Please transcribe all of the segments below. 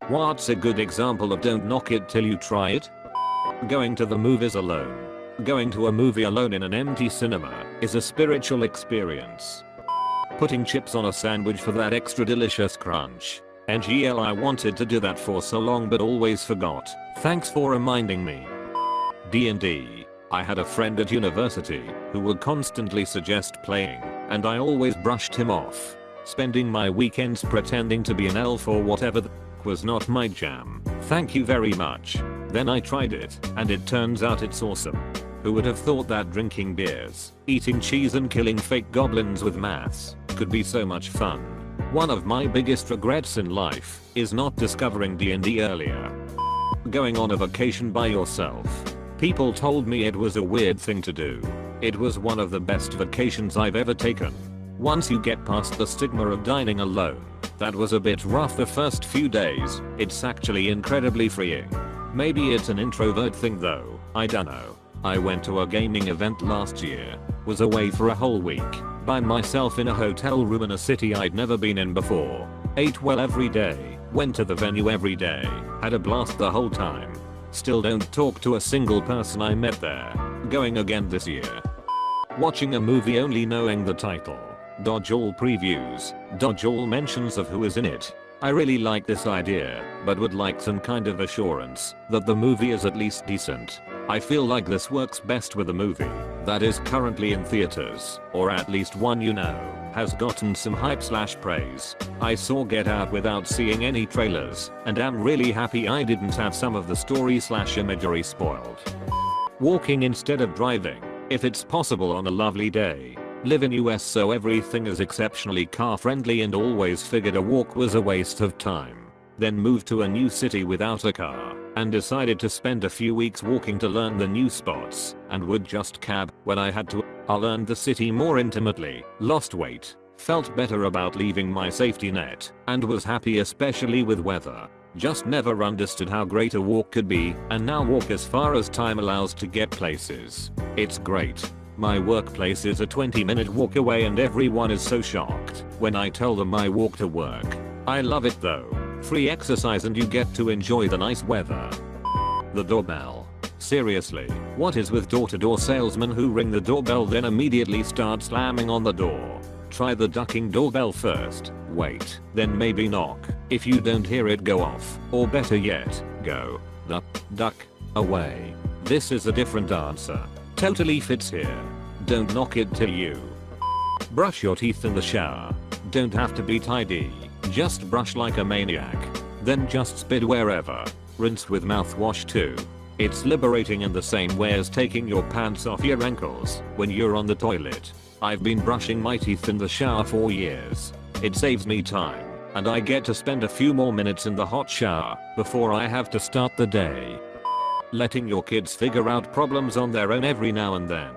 What's a good example of don't knock it till you try it? Going to the movies alone. Going to a movie alone in an empty cinema is a spiritual experience. Putting chips on a sandwich for that extra delicious crunch. NGL, I wanted to do that for so long but always forgot. Thanks for reminding me. D&D. I had a friend at university who would constantly suggest playing, and I always brushed him off. Spending my weekends pretending to be an elf or whatever was not my jam. Thank you very much. Then I tried it, and it turns out it's awesome. Who would have thought that drinking beers, eating cheese and killing fake goblins with maths could be so much fun? One of my biggest regrets in life is not discovering D&D earlier. Going on a vacation by yourself. People told me it was a weird thing to do. It was one of the best vacations I've ever taken. Once you get past the stigma of dining alone, that was a bit rough the first few days. It's actually incredibly freeing. Maybe it's an introvert thing though, I dunno. I went to a gaming event last year, was away for a whole week, by myself in a hotel room in a city I'd never been in before, ate well every day, went to the venue every day, had a blast the whole time. Still don't talk to a single person I met there. Going again this year. Watching a movie only knowing the title. Dodge all previews, dodge all mentions of who is in it. I really like this idea, but would like some kind of assurance that the movie is at least decent. I feel like this works best with a movie that is currently in theaters, or at least one you know has gotten some hype/praise. I saw Get Out without seeing any trailers, and am really happy I didn't have some of the story/imagery spoiled. Walking instead of driving, if it's possible on a lovely day. Live in US so everything is exceptionally car friendly and always figured a walk was a waste of time. Then moved to a new city without a car, and decided to spend a few weeks walking to learn the new spots, and would just cab when I had to. I learned the city more intimately, lost weight, felt better about leaving my safety net, and was happy especially with weather. Just never understood how great a walk could be, and now walk as far as time allows to get places. It's great. My workplace is a 20-minute walk away and everyone is so shocked when I tell them I walk to work. I love it though. Free exercise and you get to enjoy the nice weather. The doorbell. Seriously, what is with door-to-door salesmen who ring the doorbell then immediately start slamming on the door? Try the ducking doorbell first, wait, then maybe knock. If you don't hear it, go off, or better yet, go the duck away. This is a different answer. Totally fits here. Don't knock it till you brush your teeth in the shower. Don't have to be tidy, just brush like a maniac. Then just spit wherever. Rinse with mouthwash too. It's liberating in the same way as taking your pants off your ankles when you're on the toilet. I've been brushing my teeth in the shower for years. It saves me time, and I get to spend a few more minutes in the hot shower before I have to start the day. Letting your kids figure out problems on their own every now and then.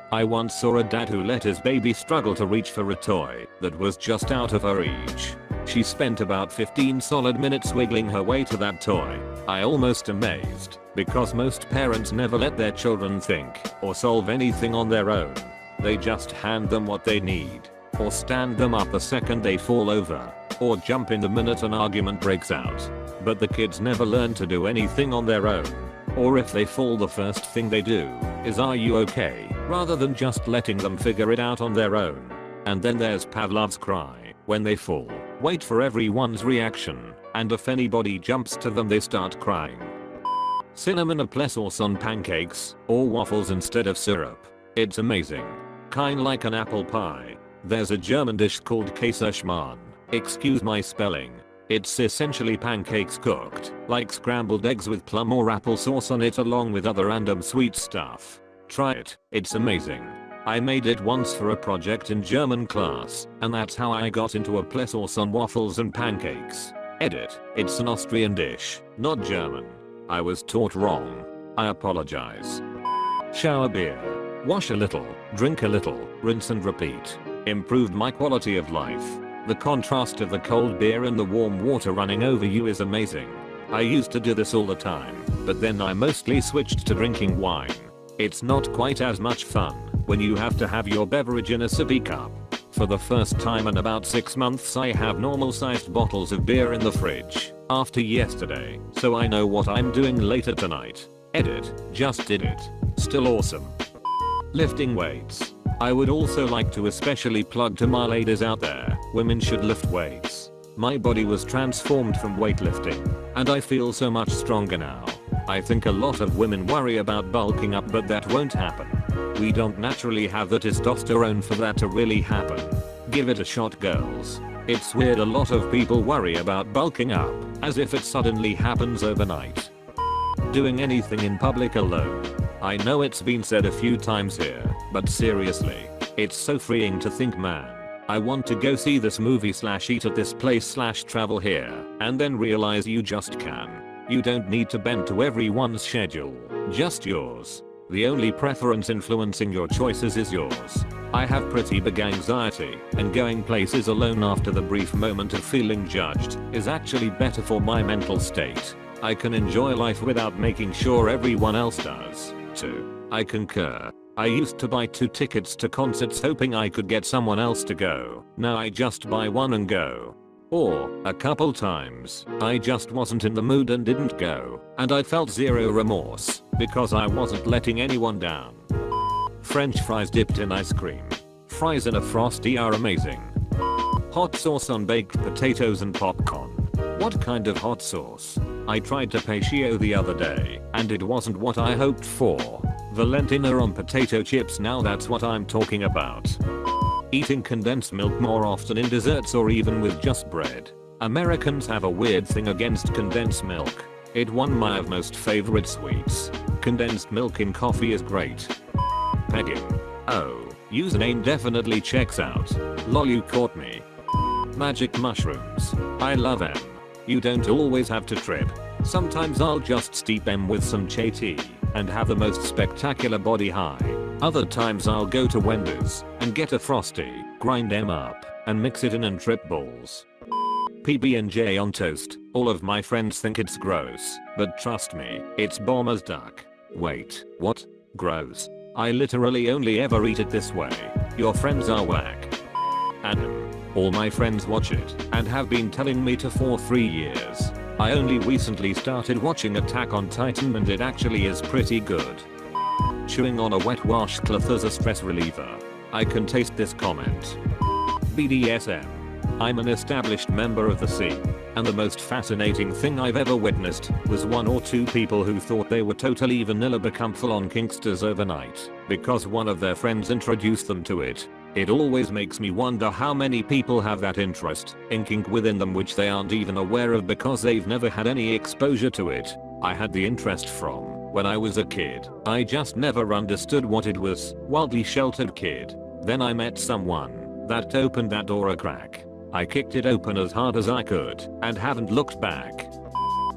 I once saw a dad who let his baby struggle to reach for a toy that was just out of her reach. She spent about 15 solid minutes wiggling her way to that toy. I almost amazed, because most parents never let their children think or solve anything on their own. They just hand them what they need, or stand them up the second they fall over, or jump in the minute an argument breaks out. But the kids never learn to do anything on their own. Or if they fall, the first thing they do is "Are you okay?" rather than just letting them figure it out on their own. And then there's Pavlov's cry when they fall. Wait for everyone's reaction, and if anybody jumps to them they start crying. Cinnamon apple sauce on pancakes or waffles instead of syrup. It's amazing. Kind like an apple pie. There's a German dish called Käseschmarrn. Excuse my spelling. It's essentially pancakes cooked like scrambled eggs with plum or applesauce on it along with other random sweet stuff. Try it, it's amazing. I made it once for a project in German class, and that's how I got into apple sauce on waffles and pancakes. Edit, it's an Austrian dish, not German. I was taught wrong. I apologize. Shower beer. Wash a little, drink a little, rinse and repeat. Improved my quality of life. The contrast of the cold beer and the warm water running over you is amazing. I used to do this all the time, but then I mostly switched to drinking wine. It's not quite as much fun when you have to have your beverage in a sippy cup. For the first time in about 6 months I have normal sized bottles of beer in the fridge after yesterday, so I know what I'm doing later tonight. Edit. Just did it. Still awesome. Lifting weights. I would also like to especially plug to my ladies out there, women should lift weights. My body was transformed from weightlifting, and I feel so much stronger now. I think a lot of women worry about bulking up, but that won't happen. We don't naturally have the testosterone for that to really happen. Give it a shot, girls. It's weird a lot of people worry about bulking up, as if it suddenly happens overnight. Doing anything in public alone. I know it's been said a few times here, but seriously, it's so freeing to think, man, I want to go see this movie / eat at this place / travel here, and then realize you just can. You don't need to bend to everyone's schedule, just yours. The only preference influencing your choices is yours. I have pretty big anxiety, and going places alone after the brief moment of feeling judged is actually better for my mental state. I can enjoy life without making sure everyone else does, too. I concur. I used to buy 2 tickets to concerts hoping I could get someone else to go. Now I just buy one and go. Or, a couple times, I just wasn't in the mood and didn't go, and I felt zero remorse, because I wasn't letting anyone down. French fries dipped in ice cream. Fries in a Frosty are amazing. Hot sauce on baked potatoes and popcorn. What kind of hot sauce? I tried tapatio the other day, and it wasn't what I hoped for. Valentina on potato chips, now that's what I'm talking about. Eating condensed milk more often in desserts or even with just bread. Americans have a weird thing against condensed milk. It's one of my most favorite sweets. Condensed milk in coffee is great. Pegging. Oh, username definitely checks out. Lol, you caught me. Magic mushrooms. I love them. You don't always have to trip. Sometimes I'll just steep them with some chai tea and have the most spectacular body high. Other times I'll go to Wendy's and get a Frosty, grind them up, and mix it in and trip balls. PB&J on toast. All of my friends think it's gross, but trust me, it's bomb as duck. Wait, what? Gross. I literally only ever eat it this way. Your friends are whack. Anime. All my friends watch it and have been telling me to for 3 years. I only recently started watching Attack on Titan and it actually is pretty good. Chewing on a wet washcloth as a stress reliever. I can taste this comment. BDSM. I'm an established member of the scene, and the most fascinating thing I've ever witnessed was 1 or 2 people who thought they were totally vanilla become full-on kinksters overnight because one of their friends introduced them to it. It always makes me wonder how many people have that interest in kink within them which they aren't even aware of because they've never had any exposure to it. I had the interest from when I was a kid. I just never understood what it was. Wildly sheltered kid. Then I met someone that opened that door a crack. I kicked it open as hard as I could and haven't looked back.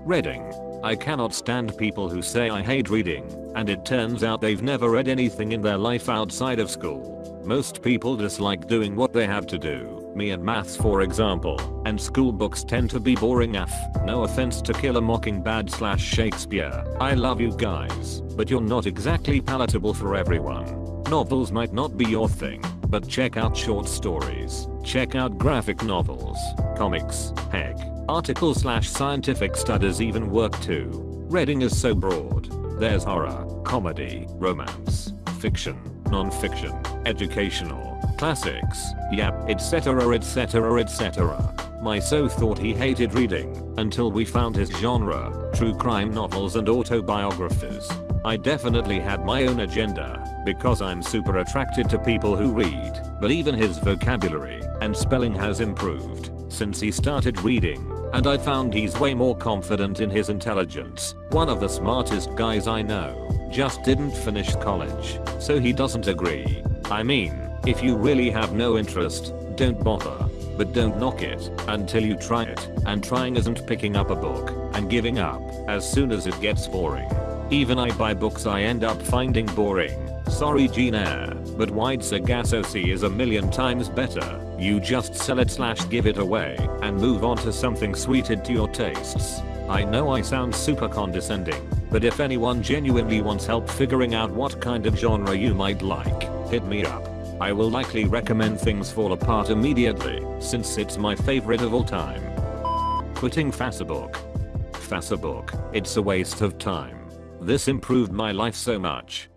Reading. I cannot stand people who say I hate reading, and it turns out they've never read anything in their life outside of school. Most people dislike doing what they have to do, me and maths for example, and school books tend to be boring AF. No offense to Kill a Mockingbird / Shakespeare, I love you guys, but you're not exactly palatable for everyone. Novels might not be your thing, but check out short stories, check out graphic novels, comics, heck, articles / scientific studies even work too. Reading is so broad. There's horror, comedy, romance, fiction, non-fiction, educational, classics, yep, etc. etc. etc. My so thought he hated reading until we found his genre, true crime novels and autobiographies. I definitely had my own agenda because I'm super attracted to people who read, but even his vocabulary and spelling has improved since he started reading, and I found he's way more confident in his intelligence. One of the smartest guys I know just didn't finish college, so he doesn't agree. I mean, if you really have no interest, don't bother. But don't knock it until you try it, and trying isn't picking up a book and giving up as soon as it gets boring. Even I buy books I end up finding boring. Sorry Gina, but Wide Sagassosy is a million times better. You just sell it / give it away and move on to something suited to your tastes. I know I sound super condescending, but if anyone genuinely wants help figuring out what kind of genre you might like, hit me up. I will likely recommend Things Fall Apart immediately, since it's my favorite of all time. Quitting Facebook. Facebook, it's a waste of time. This improved my life so much.